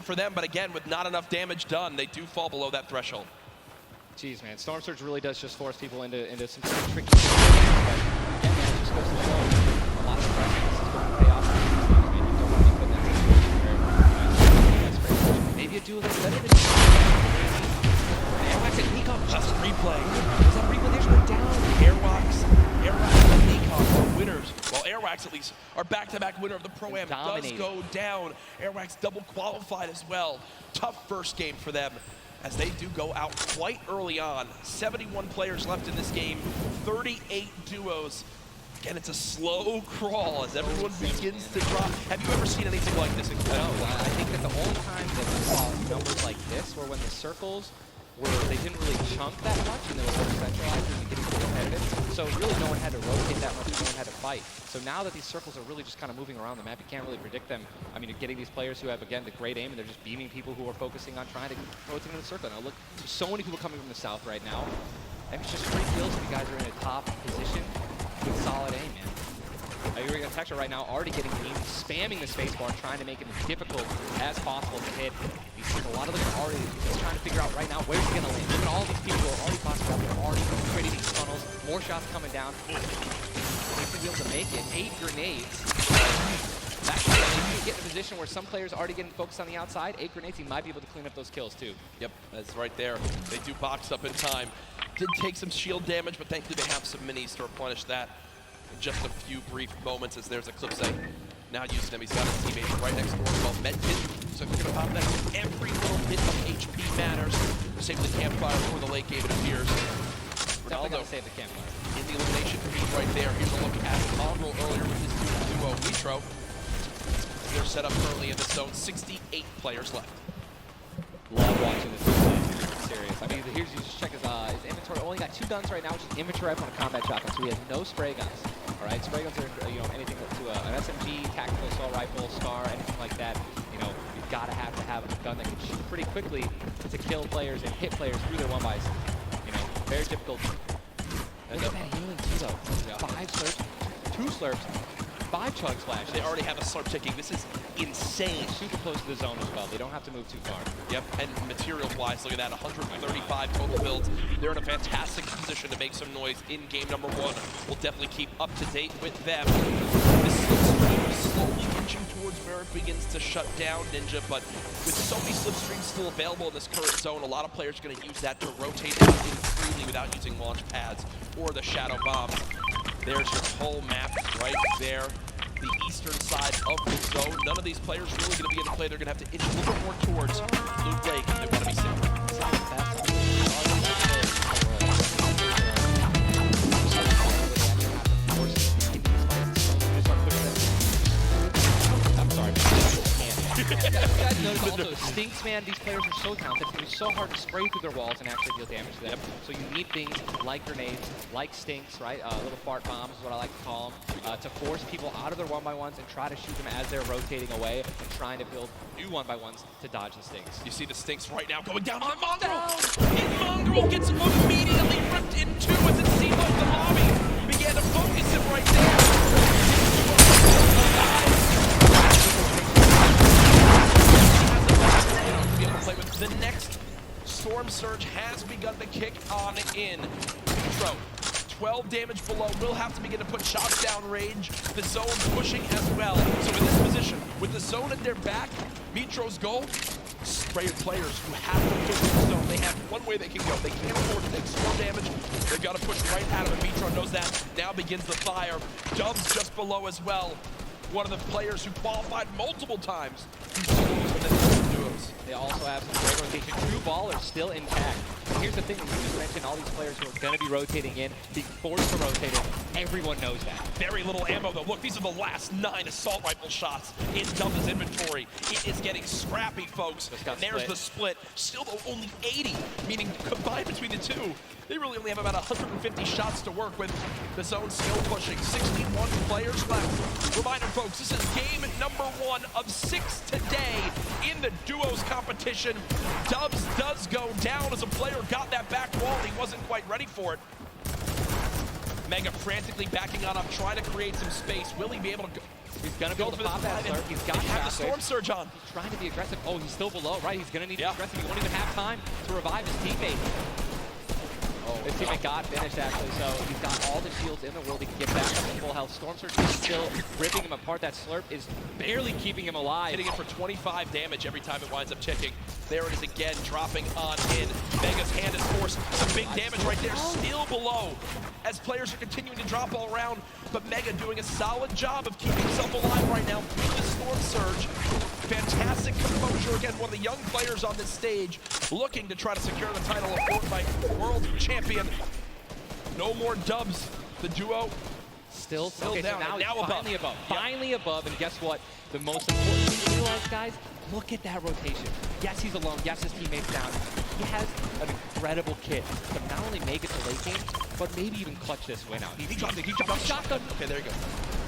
for them, but again, with not enough damage done, they do fall below that threshold. Jeez, man, Storm Surge really does just force people into some pretty tricky situations. But again, man, it just goes to show a lot of the pressure. This is going to pay off for these teams, man. You don't want to be put in that situation where that's great. Maybe you do a little better than you. Airwax and Nikon just replay. Is that replay? They're going down. Airwax and Nikon are winners. Well, Airwax at least are back-to-back winner of the Pro-Am. Does go down. Airwax double qualified as well. Tough first game for them, as they do go out quite early on. 71 players left in this game, 38 duos. Again, it's a slow crawl as everyone begins to drop. Have you ever seen anything like this in competitive? No, I think that the only time that we saw numbers like this were when the circles they didn't really chunk that much and they were more centralized and getting more competitive. So really no one had to rotate that much, no one had to fight. So now that these circles are really just kind of moving around the map, you can't really predict them. I mean, you're getting these players who have, again, the great aim, and they're just beaming people who are focusing on trying to rotate in the circle. Now look, there's so many people coming from the south right now. And it's just pretty feels if you guys are in a top position with solid aim, man. You're going to Texture right now, already getting beamed, spamming the spacebar, trying to make it as difficult as possible to hit. You see a lot of them are already trying to figure out right now where's he going to land. Look at all these people who are already possible. They're already creating these funnels, more shots coming down. They should be able to make it. 8 grenades. That's it. If you get in a position where some players are already getting focused on the outside, 8 grenades, he might be able to clean up those kills too. Yep, that's right there. They do box up in time. Did take some shield damage, but thankfully they have some minis to replenish that. Just a few brief moments as there's Eclipse now using them. He's got his teammates right next door called Medkit. So if you're going to pop that, every little bit of HP matters. Save the campfire for the late game, it appears. Definitely got to save the campfire. In the elimination feed right there. Here's a look at Mongrel earlier with his duo, Nitro. They're set up currently in the zone. 68 players left. Love watching this play. Serious. I mean, here's you just check his inventory. Only got 2 guns right now, which is inventory rifle and a combat shotgun. So he has no spray guns. All right, spray guns are anything to an SMG, tactical assault rifle, SCAR, anything like that. You know, you've got to have a gun that can shoot pretty quickly to kill players and hit players through their 1-bys. You know, very difficult. Look at that healing too, though. Yeah. 5 slurps, 2 slurps. 5 chug splash. They already have a slurp ticking. This is insane. Super close to the zone as well. They don't have to move too far. Yep, and materials-wise, look at that, 135 total builds. They're in a fantastic position to make some noise in game number 1. We'll definitely keep up to date with them. This slipstream is slowly inching towards where it begins to shut down Ninja, but with so many slipstreams still available in this current zone, a lot of players are going to use that to rotate out in freely without using launch pads or the shadow bombs. There's your whole map right there, the eastern side of the zone. None of these players really going to be able to play. They're going to have to inch a little bit more towards Blue Lake. They want to be safe. It's not the best. I'm sorry. You guys notice also, Stinks, man, these players are so talented. It's so hard to spray through their walls and actually deal damage to them. So you need things like grenades, like Stinks, right? Little fart bombs is what I like to call them, to force people out of their 1-by-1s and try to shoot them as they're rotating away and trying to build new 1-by-1s to dodge the Stinks. You see the Stinks right now going down on Mongrel! And Mongrel gets immediately ripped in 2 as it seemed like the lobby began to focus him right there. The next Storm Surge has begun to kick on in. Nitro, 12 damage below, will have to begin to put shots down range. The zone pushing as well. So in this position, with the zone at their back, Mitro's goal, spray players who have to push the zone. They have one way they can go. They can't afford to take more damage. They've got to push right out of it. Mitro knows that. Now begins the fire. Dubs just below as well. One of the players who qualified multiple times. They also have some great rotation. True Ballers still intact. And here's the thing, you just mentioned all these players who are going to be rotating in, being forced to rotate in. Everyone knows that. Very little ammo though. Look, these are the last 9 assault rifle shots in Dubs' inventory. It is getting scrappy, folks. And there's the split. Still though, only 80, meaning combined between the two, they really only have about 150 shots to work with. The zone still pushing. 61 players left. Reminder, folks, this is game number 1 of 6 today in the duos competition. Dubs does go down as a player got that back wall and he wasn't quite ready for it. Mega frantically backing on up, trying to create some space. Will he be able to He's gonna be able to pop that slurp. He's got the storm surge on. He's trying to be aggressive. Oh, he's still below, right? He's gonna need to be aggressive. He won't even have time to revive his teammate. Oh, his teammate got finished actually, so he's got all the shields in the world. He can get back up to full health. Storm Surge is still ripping him apart. That slurp is barely keeping him alive. Hitting it for 25 damage every time it winds up ticking. There it is again, dropping on in. Mega's hand is forced. Some big damage right there, still below. As players are continuing to drop all around, but Mega doing a solid job of keeping himself alive right now through the Storm Surge. Fantastic composure again, one of the young players on this stage, looking to try to secure the title of Fortnite World Champion. No more dubs. The duo still down. So now finally above. Yep. Finally above, and guess what? The most important thing to realize, guys, look at that rotation. Yes, he's alone. Yes, his teammate's down. He has an incredible kit to not only make it to late game, but maybe even clutch this win out. He dropped the shotgun. Okay, there you go.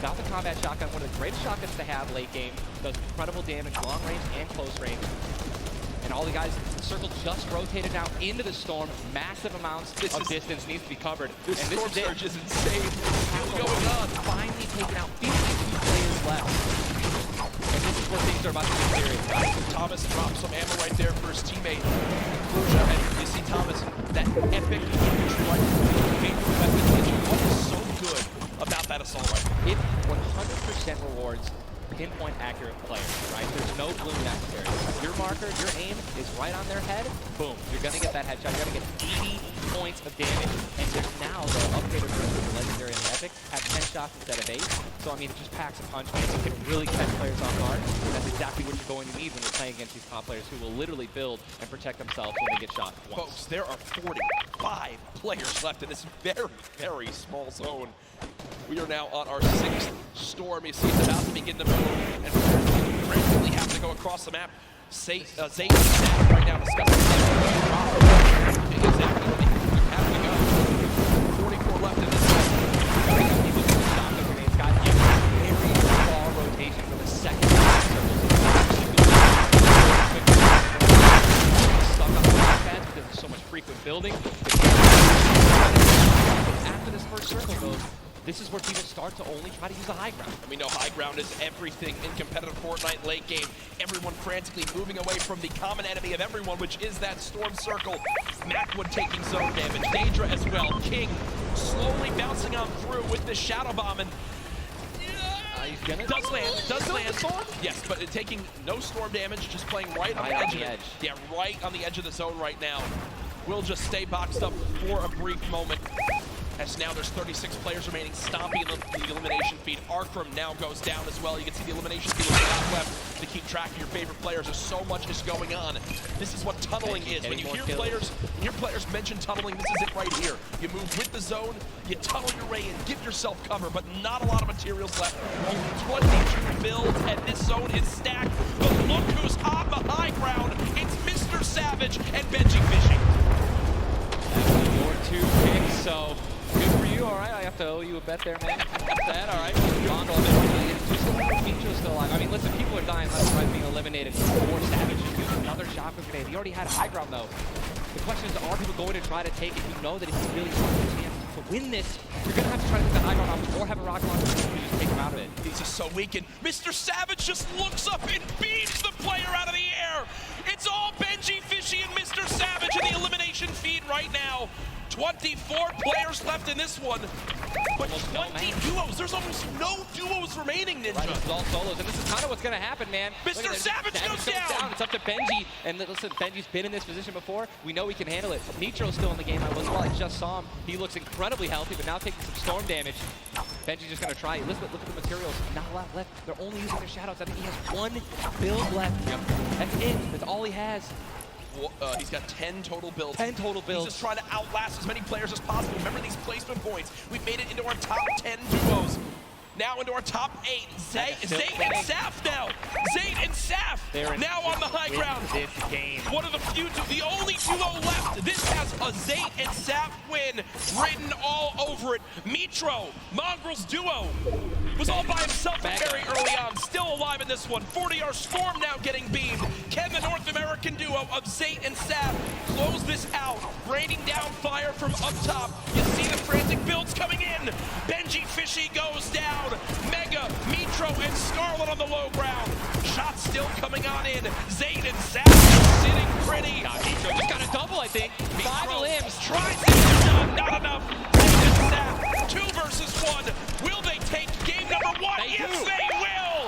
Got the combat shotgun, one of the greatest shotguns to have late game. Does incredible damage, long range and close range. And all the guys, the circle just rotated now into the storm. Massive amounts of distance needs to be covered. This storm surge is insane. Still going on. Finally taken out 52 players left. And this is where things are about to get serious, guys. Thomas drops some ammo right there for his teammate. And you see Thomas, that epic Detroit favorite weapon. What is so good about that assault rifle? It 100% rewards pinpoint accurate players, right? There's no bloom necessary. Your marker, your aim is right on their head, boom, you're gonna get that headshot. You're gonna get 80 points of damage. And there's now the upgraded version of the legendary and the epic have 10 shots instead of 8. So I mean, it just packs a punch, man. You can really catch players off guard. And that's exactly what you're going to need when you're playing against these top players who will literally build and protect themselves when they get shot once. Folks, there are 45 players left in this very, very small zone. We are now on our 6th storm. You see it's about to begin to move, and players frantically have to go across the map. Zayt and Zach right now discussing exactly where they have to go. 44 left in this one. People can stop the grenades, guys. Very far rotation for the second stuck on the back pads because there's so much frequent building. After this first circle goes, this is where people start to only try to use the high ground. And we know high ground is everything in competitive Fortnite late game. Everyone frantically moving away from the common enemy of everyone, which is that storm circle. Macwood taking zone damage. Daedra as well. King slowly bouncing on through with the shadow bomb. And does land. Yes, but taking no storm damage, just playing right on the edge of it. Yeah, right on the edge of the zone right now. We'll just stay boxed up for a brief moment. As now there's 36 players remaining, stomping the elimination feed. Arkram now goes down as well. You can see the elimination feed on the top left to keep track of your favorite players. There's so much is going on. This is what tunneling is. When you hear players mention tunneling, this is it right here. You move with the zone, you tunnel your way in, give yourself cover, but not a lot of materials left. Only 22 builds, and this zone is stacked. But look who's on the high ground. It's Mr. Savage and Benji Fishing. That's your 2 picks, so good for you. All right, I have to owe you a bet there, man. That's that, all right. Feature's still alive. I mean, listen, people are dying left and right being eliminated. More Savage just used another shotgun grenade. He already had high ground, though. The question is, are people going to try to take it? You know that if you really want a chance to win this, you're going to have to try to take the high ground off or have a rocket launcher to just take him out of it. He's just so weakened. Mr. Savage just looks up and beams the player out of the air. It's all Benji Fishy and Mr. Savage in the elimination feed right now. 24 players left in this one, but 20 duos. There's almost no duos remaining, Ninja. Right, it's all solos, and this is kind of what's going to happen, man. Mr. Savage goes down. It's up to Benji, and listen, Benji's been in this position before. We know he can handle it. Nitro's still in the game. I just saw him. He looks incredibly healthy, but now taking some storm damage. Benji's just going to try it. Look at the materials. Not a lot left. They're only using their shadows. I think he has 1 build left. Yep. That's it. That's all he has. He's got 10 total builds. 10 total builds. He's just trying to outlast as many players as possible. Remember these placement points. We've made it into our top 10 duos. Now into our top 8. Zayt and Saf now. Zayt and Saf now on the high ground. This game. One of the few, the only duo left. This has a Zayt and Saf win written all over it. Mitro, Mongrel's duo, was all by himself very early on. Still alive in this one. 40R Storm now getting beamed. Can the North American duo of Zayt and Saf close this out? Raining down fire from up top. You see the frantic builds coming in. Benji Fishy goes down. Mega, Mitro, Nitro and Scarlet on the low ground. Shots still coming on in. Zayn and Savage sitting pretty. Nitro just got a double, I think. 5 limbs. Tries it, done, not enough. Zayn and Sav, 2 versus 1. Will they take game number 1? Yes, they will.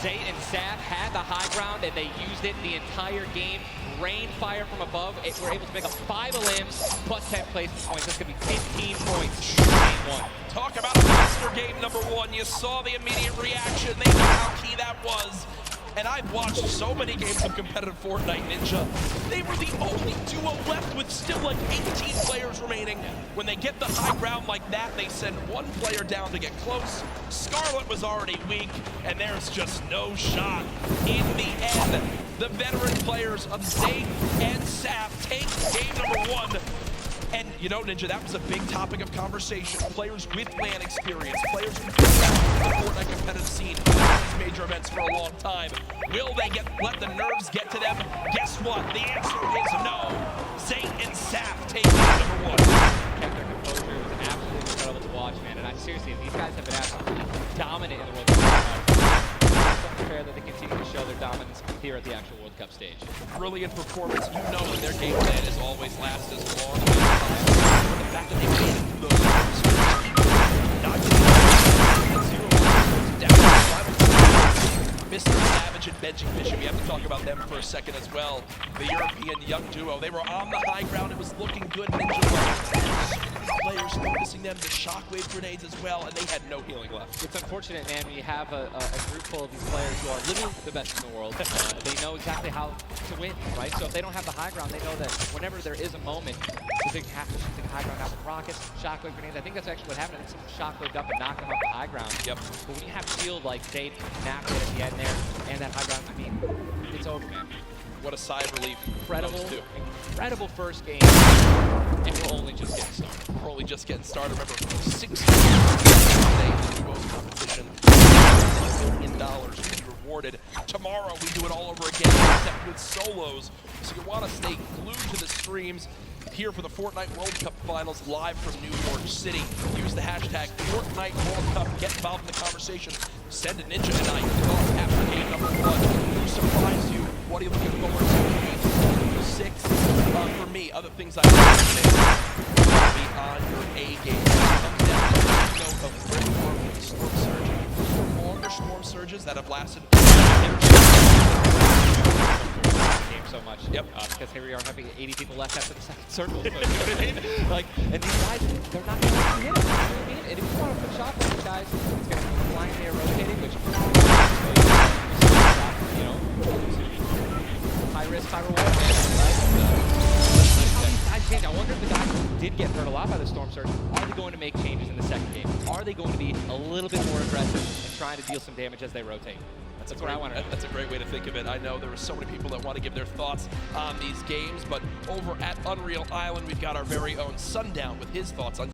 Zayn and Sav had the high ground and they used it the entire game. Rain fire from above. We're able to make up 5 limbs plus 10 placement points. This could be 15 points. Game 1. Talk about a monster game number 1. You saw the immediate reaction. They knew how key that was. And I've watched so many games of competitive Fortnite, Ninja. They were the only duo left with still like 18 players remaining. When they get the high ground like that, they send 1 player down to get close. Scarlet was already weak, and there's just no shot. In the end, the veteran players of Zayn and Sav take game number 1. And you know, Ninja, that was a big topic of conversation. Players with LAN experience, players who've been around the Fortnite competitive scene at these major events for a long time. Will they let the nerves get to them? Guess what? The answer is no. Zayn and Sav take game number 1. Kept their composure. It was absolutely incredible to watch, man. And seriously, these guys have been absolutely dominant in the World Cup. It's unfair that they continue to show their dominance here at the actual World Cup stage. Brilliant performance. You know that their game plan is always last as long as possible. But the fact that they made it through those games, not just Mr. Savage and Benji Bishop, we have to talk about them for a second as well. The European young duo, they were on the high ground. It was looking good. Players focusing them to shockwave grenades as well, and they had no healing left. It's unfortunate, man, when you have a group full of these players who are literally the best in the world. They know exactly how to win, right? So if they don't have the high ground, they know that whenever there is a moment, they have to shoot the high ground out with rockets, shockwave grenades. I think that's actually what happened. I think someone shockwaved up and knocked them off the high ground. Yep. But when you have shield like Zayn, knocked it at the end there, and that high ground, I mean, it's over, man. What a sigh of relief. Incredible first game, and we're only just getting started. We're only just getting started. Remember, 6 today in the duos competition. $1 million to be rewarded. Tomorrow we do it all over again, except with solos. So you want to stay glued to the streams here for the Fortnite World Cup Finals live from New York City. Use the hashtag Fortnite World Cup. Get involved in the conversation. Send a Ninja tonight. Talk after game number 1. Who surprised you? What are you looking forward to? 6 for me. Other things I want to say be on your A game. Come down to the note of Brick Storm Surge. Longer storm surges that have lasted Game so much. Yep. Because here we are having 80 people left after the second circle. So, you know what I mean? Like, and these guys, they're not going to hit it. You know what I mean? And if you want to put shots on these guys, it's going to be flying in the air rotating, which, you know, high risk, high reward, man. Right? How these guys change. I wonder if the guys who did get hurt a lot by the storm surge, are they going to make changes in the second game? Are they going to be a little bit more aggressive and trying to deal some damage as they rotate? That's what I want to know. That's a great way to think of it. I know there are so many people that want to give their thoughts on these games, but over at Unreal Island, we've got our very own Sundown with his thoughts on